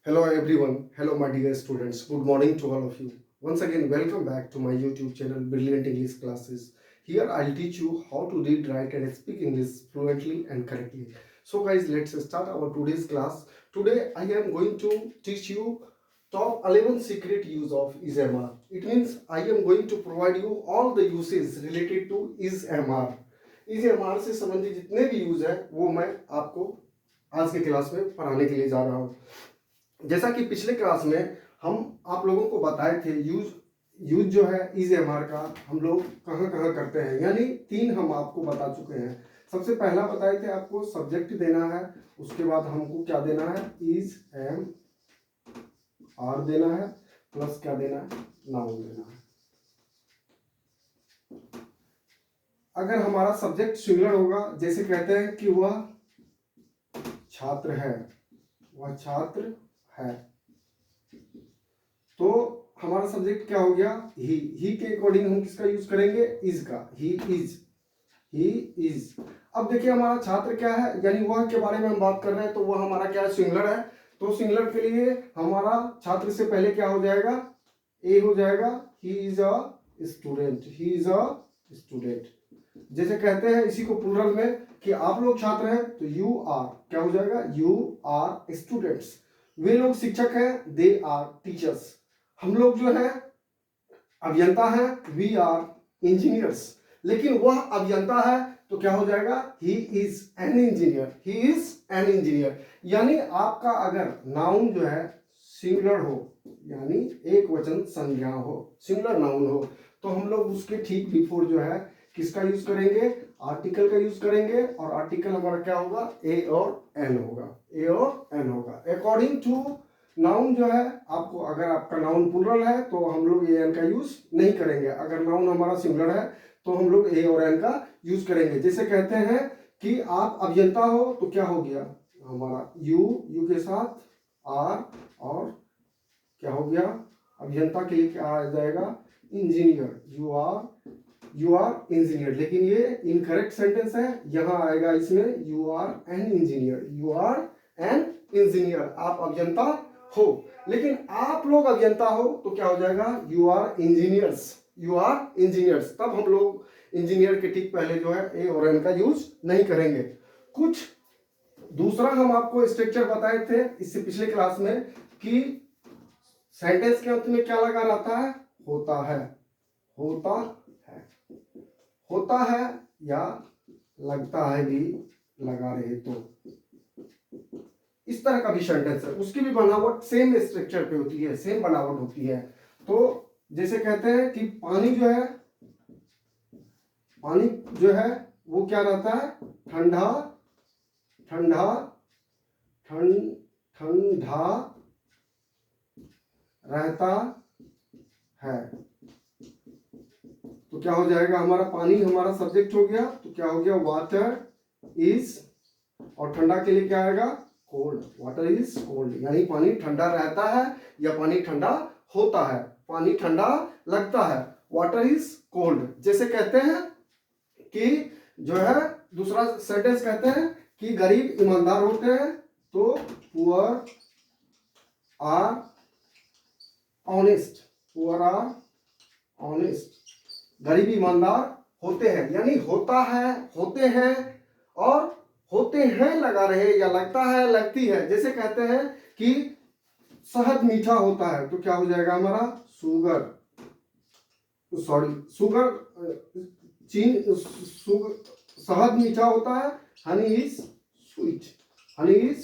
Hello everyone, hello my dear students, good morning to all of you. Once again, welcome back to my YouTube channel Brilliant English Classes. Here I'll teach you how to read, write and speak English fluently and correctly. So guys, let's start our today's class. Today I am going to teach you top 11 secret use of is-mr. It means I am going to provide you all the uses related to is-mr. is-mr से संबंधित जितने भी use है वो मैं आपको आज के क्लास में पढ़ाने के लिए जा रहा हूँ। जैसा कि पिछले क्लास में हम आप लोगों को बताए थे यूज जो है is-mr का हम लोग कहाँ कहाँ करते हैं, यानी 3 हम आपको बता चुके हैं। सबसे पहला बताए थे आपको सब्जेक्ट देना है, उसके बाद हमको क्या देना है is-mr देना है, प्लस क्या देना है नाउन देना है। अगर हमारा सब्जेक्ट सिंगुलर होगा, जैसे कहते हैं कि वह छात्र है, वह छात्र है, तो हमारा सब्जेक्ट क्या हो गया ही के अकॉर्डिंग हम किसका यूज करेंगे इज का, ही इज। अब देखिए हमारा छात्र क्या है, यानी वह के बारे में हम बात कर रहे हैं, तो वह हमारा क्या है सिंगुलर है। तो सिंगुलर के लिए हमारा छात्र से पहले क्या हो जाएगा ए हो जाएगा, he is a student, he is a student. जैसे कहते हैं इसी को प्लूरल में कि आप लोग छात्र हैं, तो यू आर क्या हो जाएगा यू आर स्टूडेंट्स। वे लोग शिक्षक हैं, दे आर टीचर्स। हम लोग जो है अभियंता है, वी आर इंजीनियर्स। लेकिन वह अभियंता है तो क्या हो जाएगा he is an engineer, he is an engineer. यानी आपका अगर नाउन जो है सिंगुलर हो, यानी एक वचन संज्ञा हो, सिंगुलर नाउन हो, तो हम लोग उसके ठीक बिफोर जो है किसका यूज करेंगे आर्टिकल का यूज करेंगे। और आर्टिकल हमारा क्या होगा ए और एन होगा, ए और एन होगा। अकॉर्डिंग टू नाउन जो है आपको, अगर आपका नाउन प्लूरल है तो हम लोग ए एन का यूज नहीं करेंगे, अगर नाउन हमारा सिंगुलर है तो हम लोग ए और एन का यूज करेंगे। जैसे कहते हैं कि आप अभियंता हो, तो क्या हो गया हमारा यू के साथ आर, और क्या हो गया अभियंता के लिए क्या आ जाएगा इंजीनियर, यू आर इंजीनियर। लेकिन ये इनकरेक्ट सेंटेंस है, यहां आएगा इसमें you are an engineer, you are an engineer. आप अभियंता हो, लेकिन आप लोग अभियंता हो तो क्या हो जाएगा you are engineers, you are engineers. तब हम लोग इंजीनियर के ठीक पहले जो है ए और एन का यूज नहीं करेंगे। कुछ दूसरा हम आपको स्ट्रक्चर बताए थे इससे पिछले क्लास में कि सेंटेंस के अंत में क्या लगा रहता है होता है, होता है, होता है या लगता है भी लगा रहे तो, इस तरह का भी सेंटेंस है, उसकी भी बनावट सेम स्ट्रक्चर पे होती है, सेम बनावट होती है। तो जैसे कहते हैं कि पानी जो है वो क्या रहता है ठंडा, ठंडा ठंडा रहता है। तो क्या हो जाएगा हमारा पानी हमारा सब्जेक्ट हो गया, तो क्या हो गया वाटर इज, और ठंडा के लिए क्या आएगा कोल्ड, वाटर इज कोल्ड। यानी पानी ठंडा रहता है या पानी ठंडा होता है, पानी ठंडा लगता है, वाटर इज कोल्ड। जैसे कहते हैं कि जो है दूसरा सेंटेंस कहते हैं कि गरीब ईमानदार होते हैं, तो poor are honest, poor are honest. गरीब ईमानदार होते हैं, यानी होता है, होते हैं, और होते हैं लगा रहे या लगता है लगती है। जैसे कहते हैं कि शहद मीठा होता है, तो क्या हो जाएगा हमारा शुगर, शहद मीठा होता है, honey is sweet, honey is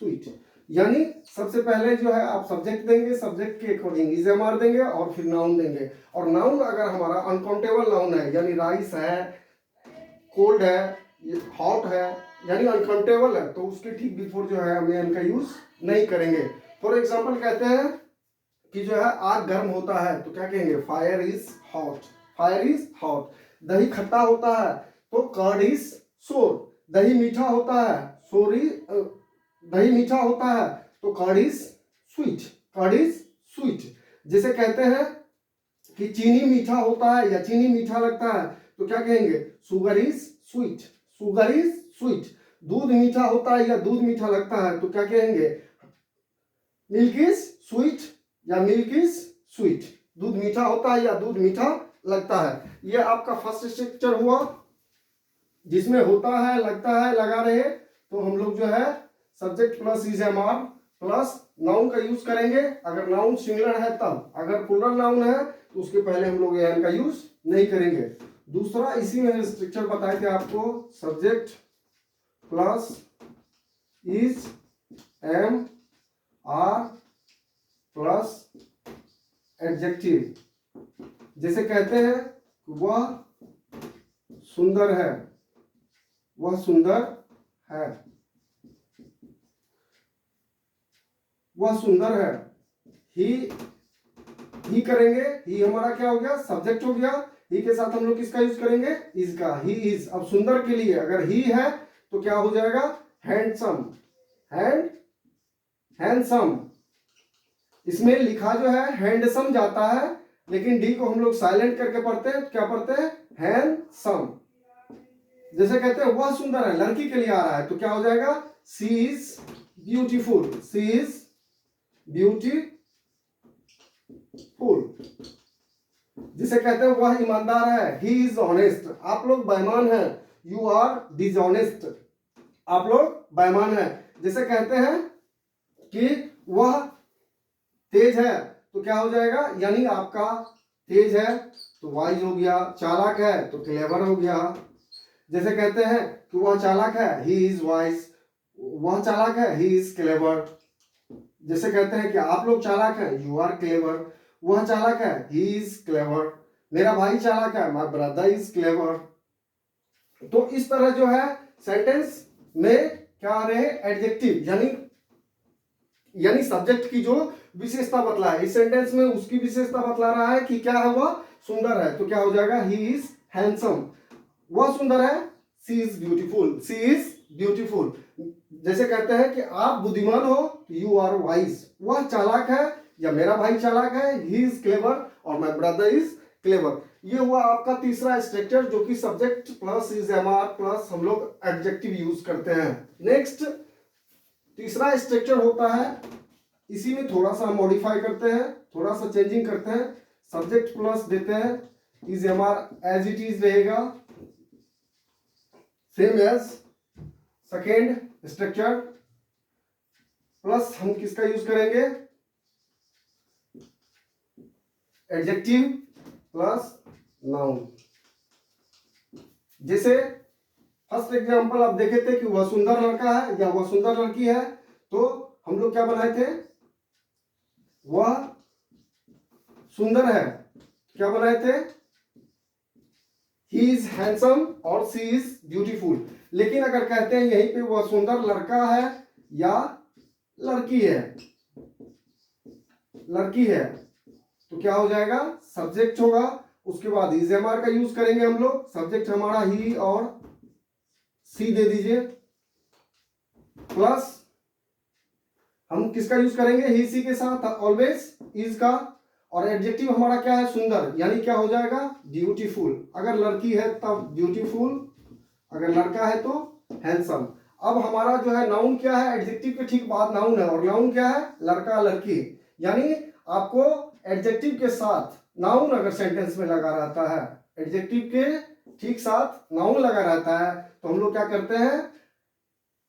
sweet. यानी सबसे पहले जो है आप सब्जेक्ट देंगे, सब्जेक्ट के अकॉर्डिंग is-mr देंगे और फिर नाउन देंगे। और नाउन अगर हमारा अनकाउंटेबल नाउन है, यानी राइस है, कोल्ड है, हॉट है, यानी अनकाउंटेबल है, तो उसके ठीक बिफोर जो है हम एन का यूज नहीं करेंगे। फॉर एग्जाम्पल कहते हैं कि जो है आग गर्म होता है, तो क्या कहेंगे fire is hot, fire is hot. दही खट्टा होता है तो कर्ड इज सोर, दही मीठा होता है, दही मीठा होता है तो curd is sweet, curd is sweet. जैसे कहते हैं कि चीनी मीठा होता है या चीनी मीठा लगता है, तो क्या कहेंगे sugar is sweet, sugar is sweet. दूध मीठा होता है या दूध मीठा लगता है, तो क्या कहेंगे मिल्क इज स्वीट या मिल्क इज स्वीट, दूध मीठा होता है या दूध मीठा लगता है। ये आपका फर्स्ट स्ट्रक्चर हुआ जिसमें होता है, लगता है, लगा रहे। तो हम लोग जो है subject plus is M are plus noun का यूज करेंगे अगर नाउन सिंगुलर है तब। अगर प्लूरल नाउन है तो उसके पहले हम लोग एन का यूज नहीं करेंगे। दूसरा इसी में स्ट्रक्चर बताए थे आपको, subject plus is M are plus adjective. जैसे कहते हैं वह सुंदर है, वह सुंदर है, वह सुंदर है। ही करेंगे, ही हमारा क्या हो गया, सब्जेक्ट हो गया। ही के साथ हम लोग किसका यूज करेंगे, इज का। He is. अब सुंदर के लिए अगर ही है तो क्या हो जाएगा, हैंडसम, हैंडसम। इसमें लिखा जो है हैंडसम जाता है, लेकिन डी को हम लोग साइलेंट करके पढ़ते हैं। क्या पढ़ते हैं, हैंडसम। जैसे कहते हैं वह सुंदर है, लड़की के लिए आ रहा है तो क्या हो जाएगा, she is beautiful, she is beautiful. जिसे कहते हैं वह ईमानदार है, ही इज ऑनेस्ट। आप लोग बेईमान हैं, यू आर डिसऑनेस्ट, आप लोग बेईमान हैं। जैसे कहते हैं कि वह तेज है तो क्या हो जाएगा, यानी आपका तेज है तो वाइज हो गया, चालाक है तो क्लेवर हो गया। जैसे कहते हैं कि वह चालाक है, ही इज वाइज, वह चालाक है, ही इज क्लेवर। जैसे कहते हैं कि आप लोग चालाक हैं, यू आर क्लेवर। वह चालाक है, ही इज क्लेवर। मेरा भाई चालाक है, माय ब्रदर इज क्लेवर। तो इस तरह जो है सेंटेंस में क्या आ रहे हैं, एडजेक्टिव, यानी सब्जेक्ट की जो विशेषता बतला है। इस सेंटेंस में उसकी विशेषता बतला रहा है कि क्या है, वह सुंदर है तो क्या हो जाएगा, ही इज हैंडसम। वह सुंदर है, she is beautiful, she is beautiful. जैसे कहते हैं कि आप बुद्धिमान हो, यू आर वाइज। वह चालाक है या मेरा भाई चालाक है, ही इज क्लेवर और माय ब्रदर इज क्लेवर। ये हुआ आपका तीसरा स्ट्रक्चर जो कि subject plus is M are plus हम लोग एडजेक्टिव यूज करते हैं। नेक्स्ट तीसरा स्ट्रक्चर होता है, इसी में थोड़ा सा मॉडिफाई करते हैं, थोड़ा सा चेंजिंग करते हैं। सब्जेक्ट प्लस देते हैं is M are, as it is रहेगा, same as second structure. Plus हम किसका यूज करेंगे, एडजेक्टिव प्लस नाउन। जैसे फर्स्ट एग्जांपल आप देखे थे कि वह सुंदर लड़का है या वह सुंदर लड़की है, तो हम लोग क्या बनाए थे, वह सुंदर है, क्या बनाए थे, ही इज हैंडसम और सी इज ब्यूटीफुल। लेकिन अगर कहते हैं यहीं पे वह सुंदर लड़का है या लड़की है, लड़की है तो क्या हो जाएगा, सब्जेक्ट होगा, उसके बाद इज एम आर का यूज करेंगे हम लोग। सब्जेक्ट हमारा ही और सी दे दीजिए, प्लस हम किसका यूज करेंगे, ही सी के साथ ऑलवेज इज का। और एडजेक्टिव हमारा क्या है, सुंदर, यानी क्या हो जाएगा, ब्यूटीफुल। अगर लड़की है तब ब्यूटीफुल, अगर लड़का है तो हैंडसम। अब हमारा जो है नाउन क्या है, एडजेक्टिव के ठीक बाद नाउन है, और नाउन क्या है, लड़का लड़की। यानी आपको एडजेक्टिव के साथ नाउन अगर सेंटेंस में लगा रहता है, एडजेक्टिव के ठीक साथ नाउन लगा रहता है, तो हम लोग क्या करते हैं,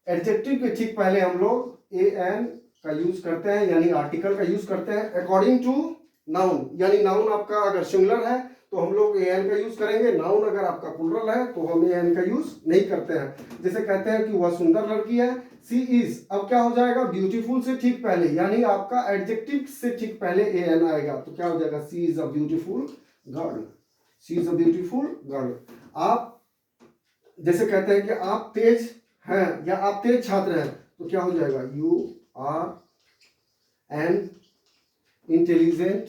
एडजेक्टिव के ठीक पहले हम लोग ए एन का यूज करते हैं, यानी आर्टिकल का यूज करते हैं अकॉर्डिंग टू नाउन। यानी नाउन आपका अगर सिंगुलर है तो हम लोग ए एन का यूज करेंगे, नाउन अगर आपका प्लूरल है तो हम ए एन का यूज नहीं करते हैं। जैसे कहते हैं कि वह सुंदर लड़की है, सी इज, अब क्या हो जाएगा, ब्यूटीफुल से ठीक पहले, यानी आपका एडजेक्टिव से ठीक पहले ए एन आएगा, तो क्या हो जाएगा, she is a beautiful girl, she is a beautiful girl. आप जैसे कहते हैं कि आप तेज हैं या आप तेज छात्र हैं, तो क्या हो जाएगा, you are an intelligent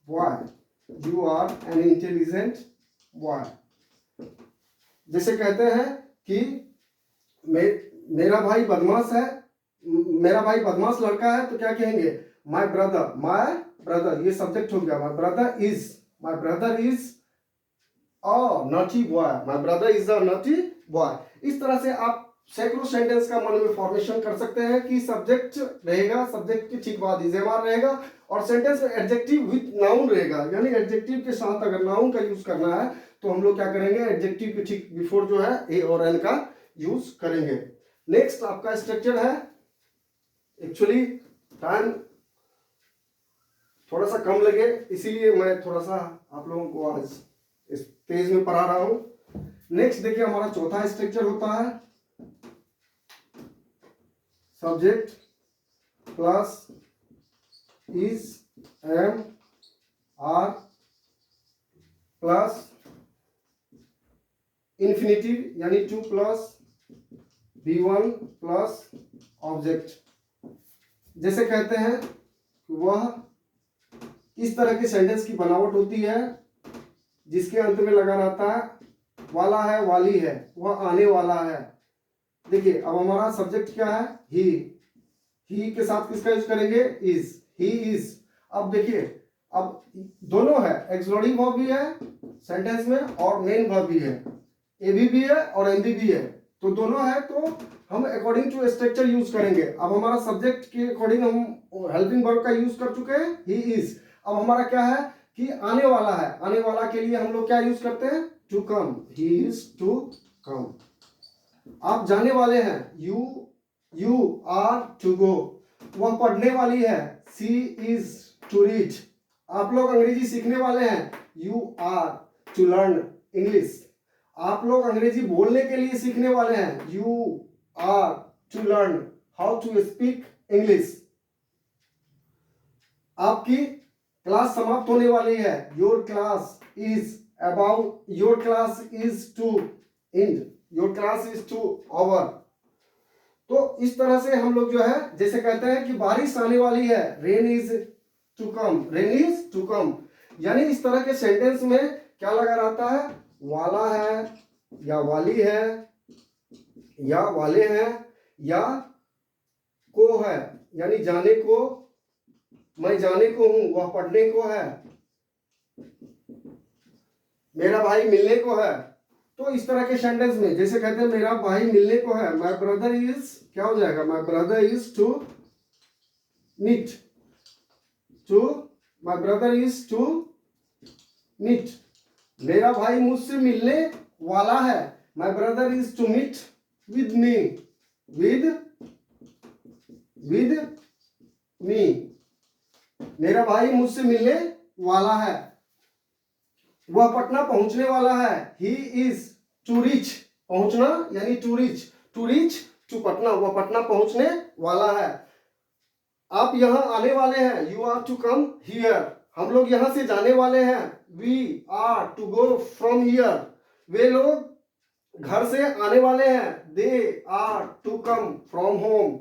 boy, you are an intelligent boy. जैसे कहते हैं कि मेरा भाई बदमाश है, मेरा भाई बदमाश लड़का है, तो क्या कहेंगे, माय ब्रदर, ये सब्जेक्ट हो गया, my brother is a naughty boy, my brother is a naughty boy. इस तरह से आप सैकड़ों सेंटेंस का मन में फॉर्मेशन कर सकते हैं कि सब्जेक्ट रहेगा, सब्जेक्ट के ठीक बाद इज एम आर रहेगा, और सेंटेंस में एडजेक्टिव विद नाउन रहेगा, यानी एडजेक्टिव के साथ अगर नाउन का यूज करना है तो हम लोग क्या करेंगे, एडजेक्टिव के ठीक बिफोर जो है ए और एन का यूज करेंगे। नेक्स्ट आपका स्ट्रक्चर है, एक्चुअली टाइम थोड़ा सा कम लगे इसीलिए मैं थोड़ा सा आप लोगों को आज इस पेज में पढ़ा रहा हूं। नेक्स्ट देखिए हमारा चौथा स्ट्रक्चर होता है subject plus is M are plus infinitive यानी to plus V1 plus object. जैसे कहते हैं वह इस तरह के सेंटेंस की बनावट होती है जिसके अंत में लगा रहता है वाला है, वाली है, वह आने वाला है। देखिए अब हमारा सब्जेक्ट क्या है, ही के साथ किसका यूज करेंगे, इज, ही इज। अब देखिए अब दोनों है, एक्सक्लूडिंग वर्ब भी है सेंटेंस में और मेन वर्ब भी है, एबी भी है और एमबी भी है, तो दोनों है, तो हम अकॉर्डिंग टू स्ट्रक्चर यूज करेंगे। अब हमारा सब्जेक्ट के अकॉर्डिंग हम हेल्पिंग वर्ब का यूज कर चुके हैं, ही इज। अब हमारा क्या है कि आने वाला है, आने वाला के लिए हम लोग क्या यूज करते हैं, to come, he is to come. आप जाने वाले हैं, यू आर टू गो। वह पढ़ने वाली है, सी इज टू रीड। आप लोग अंग्रेजी सीखने वाले हैं, you are to learn English. आप लोग अंग्रेजी बोलने के लिए सीखने वाले हैं, you are to learn how to speak English. आपकी क्लास समाप्त होने वाली है, your class is about, your class is to end, your class is to over. तो इस तरह से हम लोग जो है जैसे कहते हैं कि बारिश आने वाली है, rain is to come, rain is to come. यानी इस तरह के सेंटेंस में क्या लगा रहता है, वाला है या वाली है या वाले हैं या को है, यानी जाने को, मैं जाने को हूं, वह पढ़ने को है, मेरा भाई मिलने को है। तो इस तरह के सेंटेंस में जैसे कहते हैं मेरा भाई मिलने को है, माय ब्रदर इज, क्या हो जाएगा, my brother is to meet, to, my brother is to meet. मेरा भाई मुझसे मिलने वाला है, my brother is to meet with me, with me. मेरा भाई मुझसे मिलने वाला है, वह पटना पहुंचने वाला है, ही इज टू रीच, पहुंचना यानी टू रीच, टू पटना, वह पटना पहुंचने वाला है। आप यहां आने वाले हैं, you are to come here. हम लोग यहां से जाने वाले हैं, we are to go from here. वे लोग घर से आने वाले हैं, they are to come from home,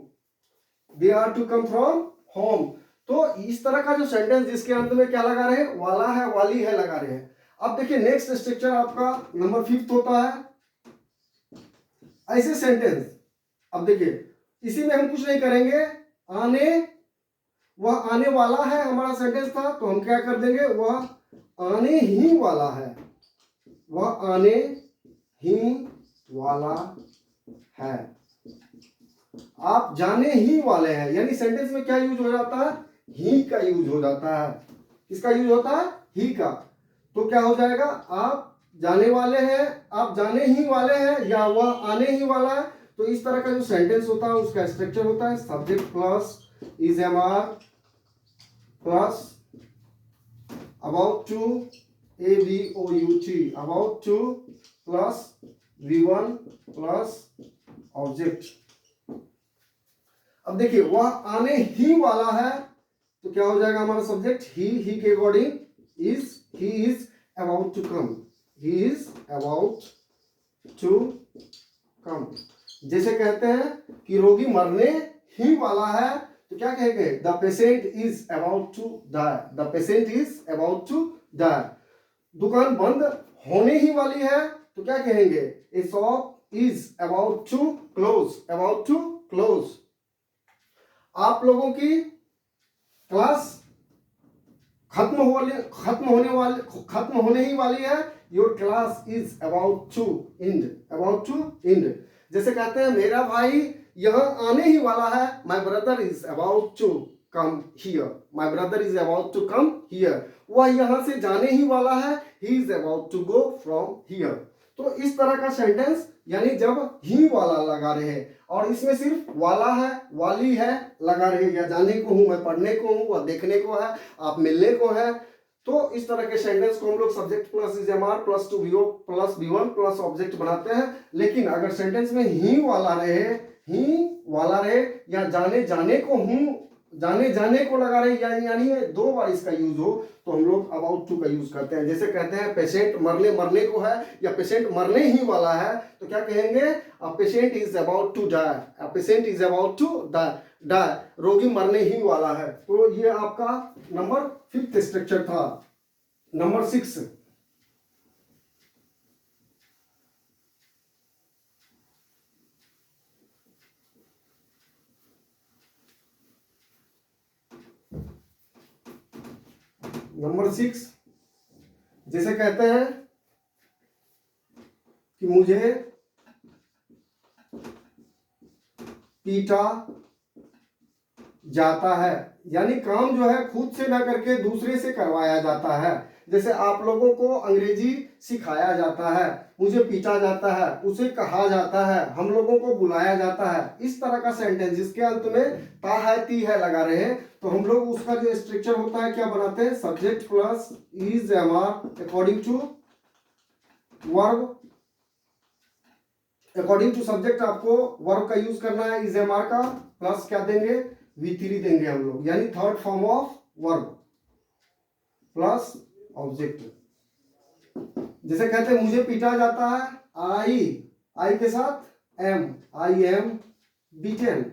they are to come from home. तो इस तरह का जो सेंटेंस जिसके अंत में क्या लगा रहे हैं, वाला है, वाली है लगा रहे हैं। अब देखिए नेक्स्ट स्ट्रक्चर आपका नंबर 5 होता है ऐसे सेंटेंस। अब देखिए इसी में हम कुछ नहीं करेंगे, आने, वह आने वाला है हमारा सेंटेंस था, तो हम क्या कर देंगे, वह आने ही वाला है, वह आने ही वाला है। आप जाने ही वाले हैं, यानी सेंटेंस में क्या यूज हो जाता है, ही का यूज हो जाता है। किसका यूज होता है, ही का। तो क्या हो जाएगा, आप जाने वाले हैं, आप जाने ही वाले हैं, या वह आने ही वाला है। तो इस तरह का जो सेंटेंस होता है उसका स्ट्रक्चर होता है subject plus is M are plus about to, ABOUT, about to plus V1 plus object. अब देखिए वह आने ही वाला है, तो क्या हो जाएगा हमारा सब्जेक्ट, ही के according is, he is about to come, he is about to come। जैसे कहते हैं कि रोगी मरने ही वाला है, तो क्या कहेंगे, the patient is about to die, the patient is about to die। दुकान बंद होने ही वाली है, तो क्या कहेंगे, a shop is about to close, about to close। आप लोगों की क्लास खत्म होने ही वाली है, your class is about to end, about to end. जैसे कहते हैं मेरा भाई यहाँ आने ही वाला है, my brother is about to come here, my brother is about to come here, वह यहाँ से जाने ही वाला है, he is about to go from here. तो इस तरह का सेंटेंस यानी जब ही वाला लगा रहे हैं, और इसमें सिर्फ वाला है, वाली है लगा रहे, या जाने को हूं, मैं पढ़ने को हूं, वह देखने को है, आप मिलने को है। तो इस तरह के सेंटेंस को हम लोग subject plus is am are plus to वीओ प्लस वी1 प्लस ऑब्जेक्ट बनाते हैं। लेकिन अगर सेंटेंस में ही वाला रहे या जाने जाने को हूं, जाने जाने को लगा रहे, यानी दो बार इसका यूज हो, तो हम लोग अबाउट टू का यूज करते हैं। जैसे कहते हैं पेशेंट मरने को है, या पेशेंट मरने ही वाला है, तो क्या कहेंगे, a patient is about to die, a patient is about to die, रोगी मरने ही वाला है। तो ये आपका नंबर 5th स्ट्रक्चर था। नंबर 6, जैसे कहते हैं कि मुझे पीटा जाता है, यानी काम जो है खुद से ना करके दूसरे से करवाया जाता है। जैसे आप लोगों को अंग्रेजी सिखाया जाता है, मुझे पीटा जाता है, उसे कहा जाता है, हम लोगों को बुलाया जाता है। इस तरह का सेंटेंस जिसके अंत में ता है ती है लगा रहे हैं, तो हम लोग उसका जो स्ट्रक्चर होता है क्या बनाते हैं, subject plus is am are according to verb, according to subject आपको वर्ब का यूज करना है, इज एमआर का प्लस क्या देंगे, V3 देंगे हम लोग, यानी third form of verb plus object. जैसे कहते हैं मुझे पीटा जाता है, आई के साथ एम, आई एम बीटेन।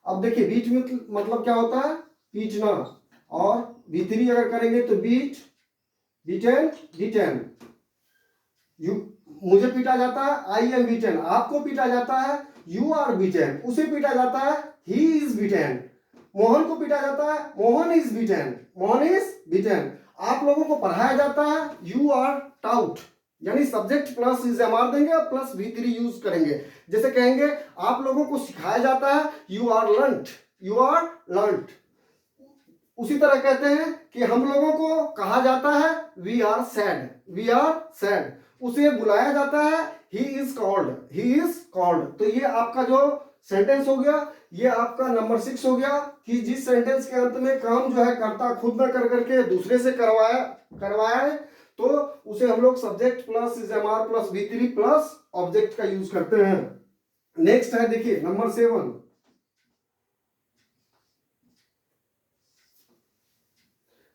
अब देखिए बीट में मतलब क्या होता है, पीटना, और V3 अगर करेंगे तो बीट, बीटेन। मुझे पीटा जाता है, आई एम बीटेन, आपको पीटा जाता है, यू आर बीटेन, उसे पीटा जाता है, ही इज बीटेन, मोहन को पीटा जाता है, मोहन इज बीटेन, आप लोगों को पढ़ाया जाता है, यू आर टाउट, यानी सब्जेक्ट प्लस इज एमआर देंगे प्लस V3 यूज करेंगे। जैसे कहेंगे आप लोगों को सिखाया जाता है, यू आर लर्नड। उसी तरह कहते हैं कि हम लोगों को कहा जाता है, वी आर सैड, उसे बुलाया जाता है, ही इज कॉल्ड। तो ये आपका जो सेंटेंस हो गया, ये आपका नंबर 6 हो गया कि जिस सेंटेंस के अंत में काम जो है कर्ता खुद न कर करके दूसरे से करवाया है, तो उसे हम लोग subject plus is MR plus V3 plus object का यूज करते हैं। नेक्स्ट है देखिए नंबर 7,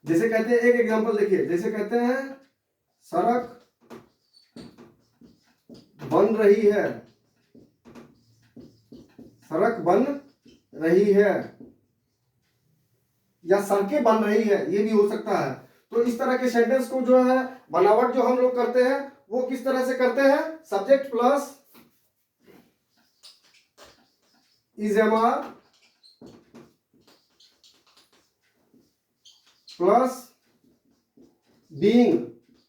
जैसे कहते हैं, एक एग्जांपल देखिए, जैसे कहते हैं सड़क बन रही है, सड़क बन रही है, या सड़कें बन रही है, ये भी हो सकता है। तो इस तरह के सेंटेंस को जो है बनावट जो हम लोग करते हैं वो किस तरह से करते हैं, subject plus is MR plus being,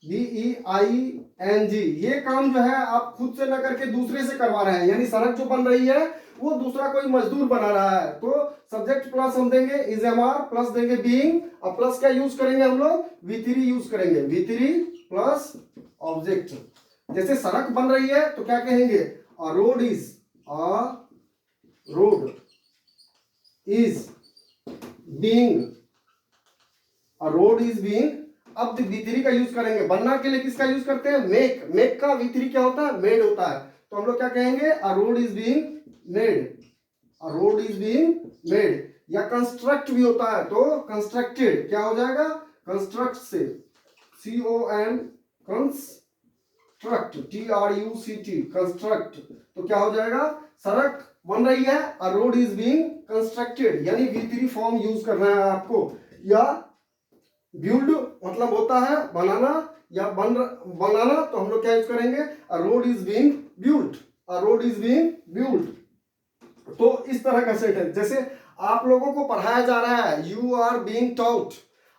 BEING। ये काम जो है आप खुद से ना करके दूसरे से करवा रहे हैं, यानी सड़क जो बन रही है वो दूसरा कोई मजदूर बना रहा है, तो सब्जेक्ट प्लस हम देंगे इज एमआर प्लस देंगे बीइंग, और प्लस क्या यूज करेंगे हम लोग, V3 यूज करेंगे, V3 प्लस ऑब्जेक्ट। जैसे सड़क बन रही है तो क्या कहेंगे, a road is being, a road is being. अब V3 का यूज करेंगे, बनना के लिए किसका यूज करते हैं, मेक का V3 क्या होता है, मेड होता है। तो हम लोग क्या कहेंगे, a road is being made, या कंस्ट्रक्ट भी होता है, तो कंस्ट्रक्टेड क्या हो जाएगा, कंस्ट्रक्ट से CON कंस्ट्रक्ट, TRUCT कंस्ट्रक्ट, तो क्या हो जाएगा, सड़क बन रही है, अ रोड इज बीइंग कंस्ट्रक्टेड, यानी V3 फॉर्म यूज करना है आपको। या बिल्ड मतलब होता है बनाना, या बनाना, तो हम लोग क्या यूज करेंगे, अ रोड इज बीइंग बिल्ड। तो इस तरह का सेंटेंस, जैसे आप लोगों को पढ़ाया जा रहा है, यू आर बीइंग टॉट,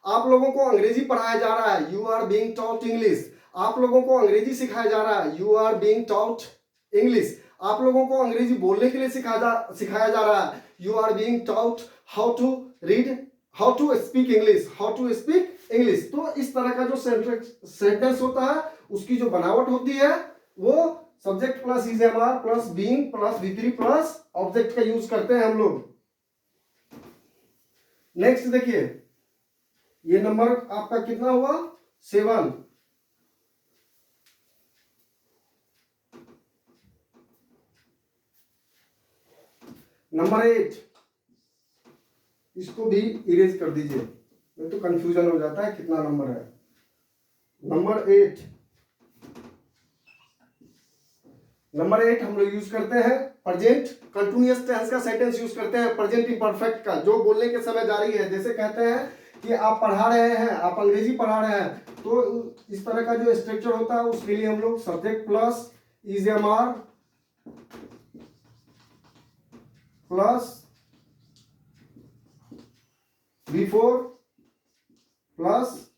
आप लोगों को अंग्रेजी पढ़ाया जा रहा है, you are being taught English, आप लोगों को अंग्रेजी सिखाया जा रहा है, you are being taught English, आप लोगों को अंग्रेजी बोलने के लिए सिखाया जा रहा है। You are being taught how to read, how to speak English, how to speak English. तो इस तरह का जो सेंटेंस होता है उसकी जो बनावट होती है वो subject plus is M are plus being plus V3 plus object का यूज करते हैं हम लोग। नेक्स्ट देखिए, ये नंबर आपका कितना हुआ, 7। नंबर 8, इसको भी इरेज कर दीजिए, नहीं तो कंफ्यूजन हो जाता है कितना नंबर है। नंबर 8 हम लोग यूज करते हैं प्रेजेंट कंटिन्यूअस टेंस का सेंटेंस यूज करते हैं, प्रेजेंट इम्परफेक्ट का, जो बोलने के समय जारी है। जैसे कहते हैं कि आप पढ़ा रहे हैं, आप अंग्रेजी पढ़ा रहे हैं, तो इस तरह का जो स्ट्रक्चर होता है उसके लिए हम लोग subject plus is M are plus V4 plus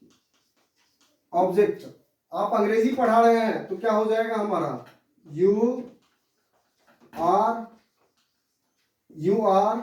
object. आप अंग्रेजी पढ़ा रहे हैं तो क्या हो जाएगा हमारा, यू आर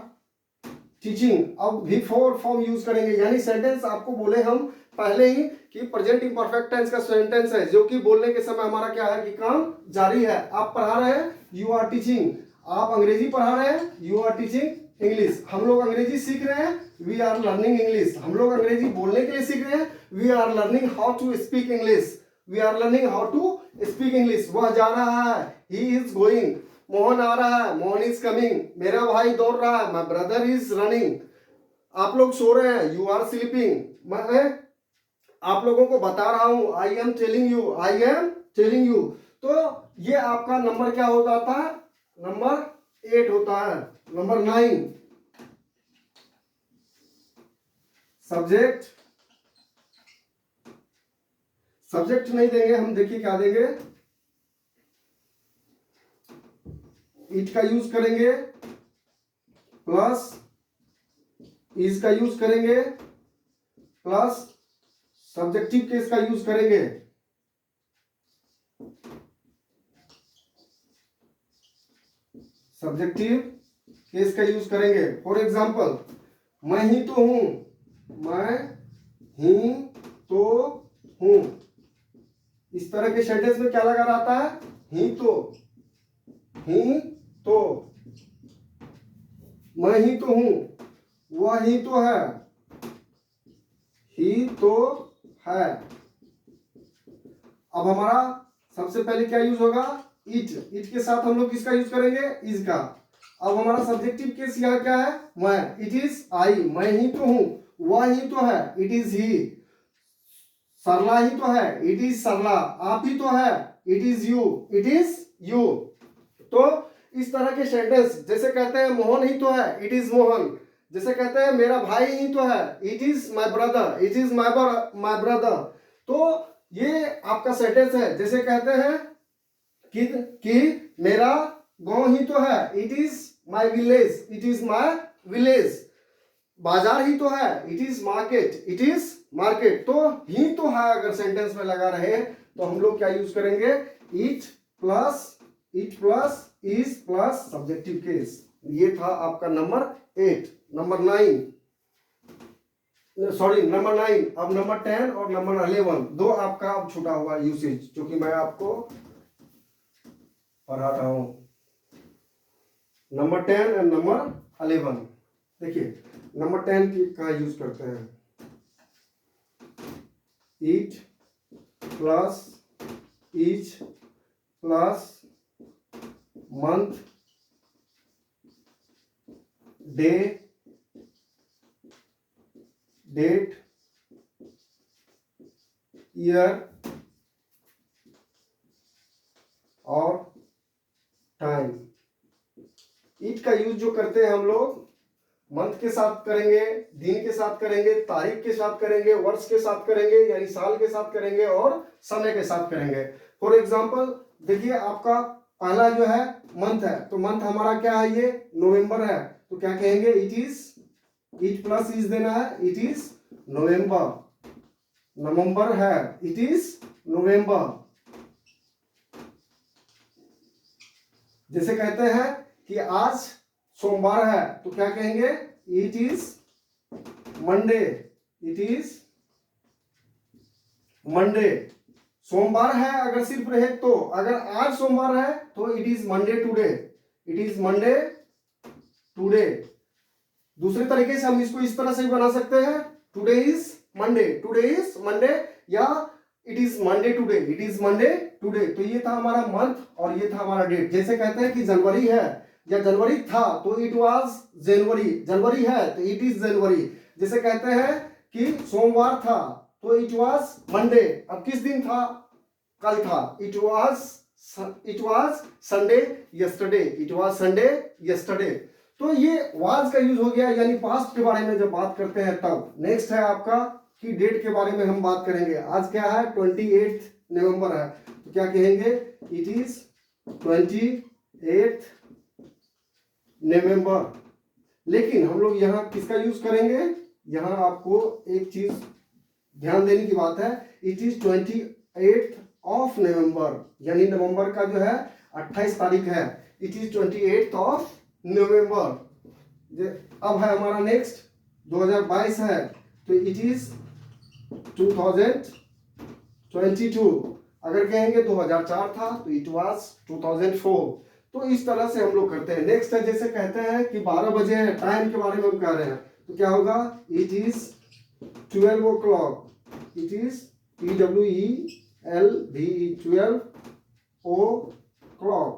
टीचिंग। अब V4 फॉर्म यूज करेंगे, यानी सेंटेंस आपको बोले हम पहले ही कि प्रेजेंट इम्परफेक्ट टेंस का सेंटेंस है, जो कि बोलने के समय हमारा क्या है कि काम जारी है। आप पढ़ा रहे हैं, यू आर टीचिंग, आप अंग्रेजी पढ़ा रहे हैं, यू आर टीचिंग इंग्लिश। हम लोग अंग्रेजी सीख रहे हैं, वी आर लर्निंग इंग्लिश। हम लोग अंग्रेजी बोलने के लिए सीख रहे हैं, we are learning how to speak English, we are learning how to speak English. वह जा रहा है, ही इज गोइंग, मोहन आ रहा है, मोहन इज कमिंग, मेरा भाई दौड़ रहा है, माय ब्रदर इज रनिंग। आप लोग सो रहे हैं, यू आर स्लीपिंग, मैं आप लोगों को बता रहा हूं, I am telling you, I am telling you. तो ये आपका नंबर क्या हो जाता है, नंबर 8 होता है। नंबर 9, सब्जेक्ट, सब्जेक्ट नहीं देंगे हम, देखिए क्या देंगे, इट का यूज करेंगे प्लस इज का यूज करेंगे प्लस सब्जेक्टिव केस का यूज करेंगे। सब्जेक्टिव केस का यूज करेंगे। फॉर एग्जाम्पल, मैं ही तो हूं, मैं ही तो हूं, इस तरह के सेंटेंस में क्या लगा रहता है, ही तो, मैं ही तो हूं, वह ही तो है, ही तो है। अब हमारा सबसे पहले क्या यूज होगा, इट, इट के साथ हम लोग किसका यूज करेंगे, इज का। अब हमारा सब्जेक्टिव केस यहाँ क्या है, मैं, इट इज आई, मैं ही तो हूं, वह ही तो है, इट इज ही, सरला ही तो है, इट इज सरला, आप ही तो है, it is you, it is you. तो इस तरह के सेंटेंस, जैसे कहते हैं मोहन ही तो है, इट इज मोहन। जैसे कहते हैं मेरा भाई ही तो है, it is my brother, it is my brother. तो ये आपका सेंटेंस है। जैसे कहते हैं कि मेरा गांव ही तो है, it is my village, it is my village. बाजार ही तो है, it is market, it is market. तो ही तो है अगर सेंटेंस में लगा रहे तो हम लोग क्या यूज करेंगे, it plus is plus subjective case. ये था आपका नंबर 8। Number 9, sorry number 9। अब नंबर 10 और नंबर 11 दो आपका अब छूटा हुआ यूसेज, जो कि मैं आपको पढ़ा रहा हूं। Number 10 and number 11। देखिए नंबर 10 की कहाँ यूज करते हैं, it plus is plus month, day, date, year और टाइम। इट का यूज जो करते हैं हम लोग मंथ के साथ करेंगे, दिन के साथ करेंगे, तारीख के साथ करेंगे, वर्ष के साथ करेंगे यानी साल के साथ करेंगे और समय के साथ करेंगे। फॉर एग्जांपल देखिए आपका पहला जो है मंथ है, तो मंथ हमारा क्या है, ये नवंबर है, तो क्या कहेंगे, इट प्लस इज देना है, इट इज नवंबर। नवंबर है, इट इज नवंबर। जैसे कहते हैं कि आज सोमवार है तो क्या कहेंगे, it is Monday, it is Monday. सोमवार है अगर सिर्फ रहे तो, अगर आज सोमवार है तो it is Monday today, it is Monday today. दूसरे तरीके से हम इसको इस तरह से भी बना सकते हैं, today is Monday, today is Monday, या it is Monday today, it is Monday today. तो ये था हमारा मंथ और ये था हमारा डेट। जैसे कहते हैं कि जनवरी है या जनवरी था तो इट वाज जनवरी, जनवरी है तो इट इज जनवरी। जैसे कहते हैं कि सोमवार था तो इट वाज मंडे। अब किस दिन था, कल था, it was Sunday yesterday, it was Sunday yesterday. तो ये वाज का यूज हो गया, यानी पास्ट के बारे में जब बात करते हैं तब। नेक्स्ट है आपका कि डेट के बारे में हम बात करेंगे। आज क्या है, 28 नवंबर है, तो क्या कहेंगे, इट इज 28 नवंबर। लेकिन हम लोग यहाँ किसका यूज करेंगे, यहाँ आपको एक चीज ध्यान देने की बात है, इट इज 28 ऑफ नवंबर, यानी नवंबर का जो है 28 तारीख है, इट इज 28 ऑफ नवंबर। अब है हमारा नेक्स्ट 2022 है तो इट इज 2022। अगर कहेंगे 2004 था तो इट वाज 2004। तो इस तरह से हम लोग करते हैं। नेक्स्ट है, जैसे कहते हैं कि 12 बजे है, टाइम के बारे में हम कह रहे हैं तो क्या होगा, it is 12 o'clock, it is TWELVE 12 o'clock,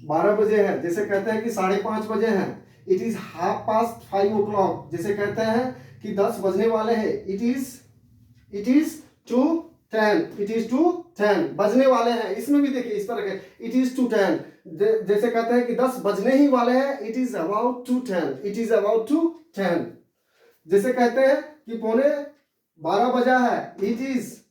12 बजे है। जैसे कहते हैं कि 5:30 बजे है, इट इज 5:30 o'clock। जैसे कहते हैं कि 10 बजने वाले हैं, इट इज 2:10, इट इज 2:10 बजने वाले हैं। इसमें भी देखिए इस तरह के, इट इज 2:10। जैसे कहते हैं कि 10 बजने ही वाले हैं, it is about 2:10, it is about 2:10। जैसे कहते हैं कि 11:15 बजा है, इट इज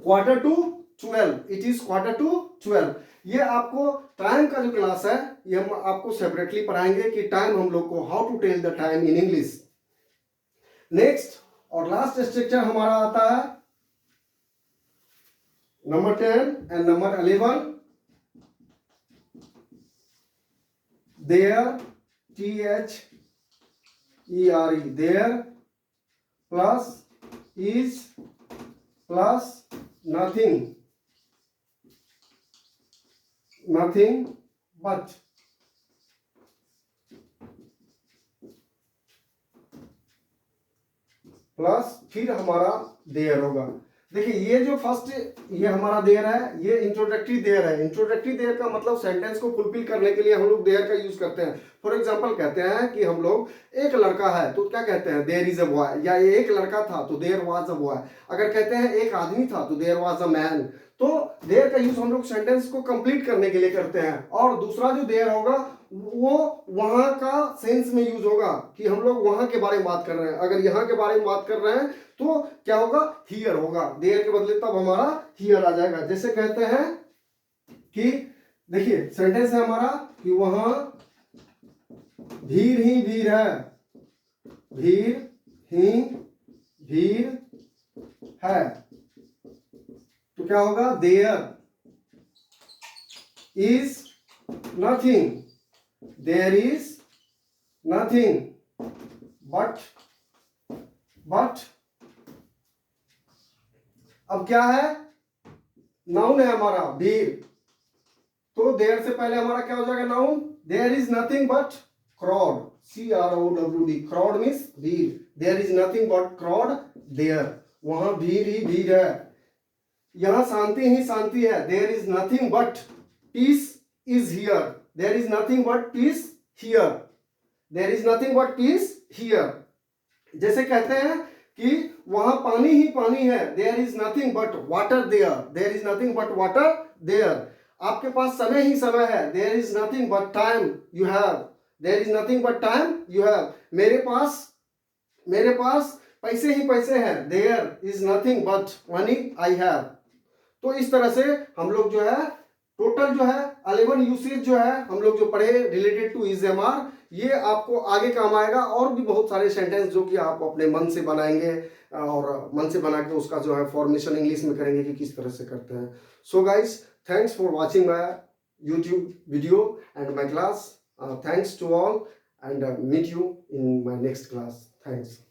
11:45, इट इज 11:45। ये आपको टाइम का जो क्लास है ये हम आपको सेपरेटली पढ़ाएंगे कि टाइम हम लोग को how to tell the time in English. Next और लास्ट स्ट्रक्चर हमारा आता है number 10 and number 11। There, THERE, there plus is plus nothing, nothing but. Plus फिर हमारा देयर होगा। देखिए ये जो फर्स्ट ये हमारा देयर है, ये इंट्रोडक्टरी देयर है। इंट्रोडक्टरी देयर का मतलब सेंटेंस को फुलफिल करने के लिए हम लोग देयर का यूज करते हैं। फॉर एग्जांपल कहते हैं कि हम लोग, एक लड़का है तो क्या कहते हैं, देयर इज अ बॉय, या एक लड़का था तो देयर वाज अ बॉय। अगर कहते हैं एक आदमी था तो देयर वाज अ मैन। तो देयर का यूज हम लोग सेंटेंस को कंप्लीट करने के लिए करते हैं। और दूसरा जो देयर होगा वो वहां का सेंस में यूज होगा कि हम लोग वहां के बारे में बात कर रहे हैं। अगर यहाँ के बारे में बात कर रहे हैं तो क्या होगा, हियर होगा, देयर के बदले तब हमारा हियर आ जाएगा। जैसे कहते हैं कि देखिए सेंटेंस है हमारा कि वहां भीड़ ही भीड़ है, भीड़ ही भीड़ है, तो क्या होगा, there is nothing, there is nothing but अब क्या है, नाउन है हमारा भीड़, तो देयर से पहले हमारा क्या हो जाएगा noun, there is nothing but crowd, CROWD, crowd means भीड़, there is nothing but crowd there, वहां भीड़ ही भीड़ है। यहां शांति ही शांति है, there is nothing but peace is here, there is nothing but peace here, there is nothing but peace here. जैसे कहते हैं कि वहां पानी ही पानी है, there is nothing but water there, there is nothing but water there. आपके पास समय ही समय है, there is nothing but time you have, there is nothing but time you have. मेरे पास पैसे ही पैसे हैं, there is nothing but money I have. तो इस तरह से हम लोग जो है टोटल जो है 11 यूसेज जो है हम लोग जो पढ़े related to is M R, ये आपको आगे काम आएगा। और भी बहुत सारे सेंटेंस जो कि आप अपने मन से बनाएंगे और मन से बना के उसका जो है फॉर्मेशन इंग्लिश में करेंगे कि किस तरह से करते हैं। So guys Thanks for watching my YouTube video and my class. Thanks to all, and meet you in my next class. Thanks.